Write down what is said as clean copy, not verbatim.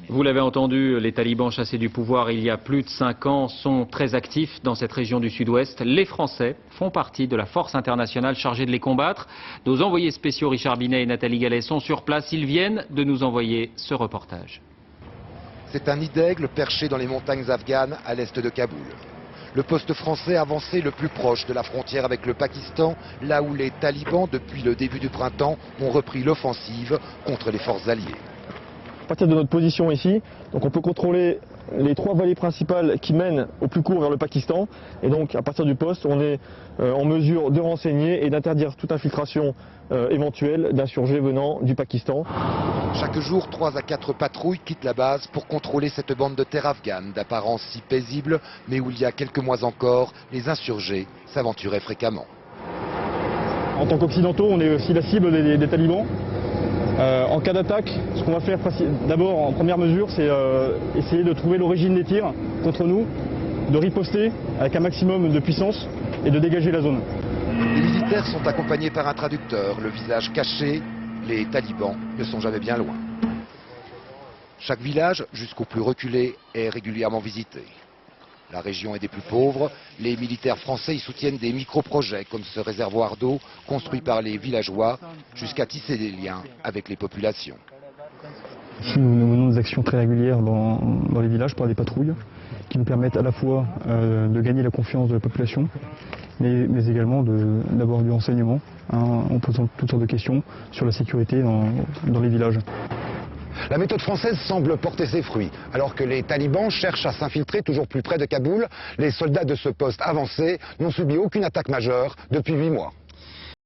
Vous l'avez entendu, les talibans chassés du pouvoir il y a plus de 5 ans sont très actifs dans cette région du sud-ouest. Les Français font partie de la force internationale chargée de les combattre. Nos envoyés spéciaux Richard Binet et Nathalie Gallet sont sur place. Ils viennent de nous envoyer ce reportage. C'est un nid d'aigle perché dans les montagnes afghanes à l'est de Kaboul. Le poste français avancé le plus proche de la frontière avec le Pakistan, là où les talibans, depuis le début du printemps, ont repris l'offensive contre les forces alliées. À partir de notre position ici, donc on peut contrôler les 3 vallées principales qui mènent au plus court vers le Pakistan. Et donc à partir du poste, on est en mesure de renseigner et d'interdire toute infiltration éventuelle d'insurgés venant du Pakistan. Chaque jour, 3 à 4 patrouilles quittent la base pour contrôler cette bande de terre afghane, d'apparence si paisible, mais où il y a quelques mois encore, les insurgés s'aventuraient fréquemment. En tant qu'occidentaux, on est aussi la cible des talibans. En cas d'attaque, ce qu'on va faire d'abord en première mesure, c'est essayer de trouver l'origine des tirs contre nous, de riposter avec un maximum de puissance et de dégager la zone. Les militaires sont accompagnés par un traducteur, le visage caché. Les talibans ne sont jamais bien loin. Chaque village, jusqu'au plus reculé, est régulièrement visité. La région est des plus pauvres. Les militaires français y soutiennent des micro-projets comme ce réservoir d'eau construit par les villageois jusqu'à tisser des liens avec les populations. Ici, nous menons des actions très régulières dans les villages par des patrouilles qui nous permettent à la fois de gagner la confiance de la population, mais également d'avoir du renseignement en posant toutes sortes de questions sur la sécurité dans les villages. La méthode française semble porter ses fruits. Alors que les talibans cherchent à s'infiltrer toujours plus près de Kaboul, les soldats de ce poste avancé n'ont subi aucune attaque majeure depuis 8 mois.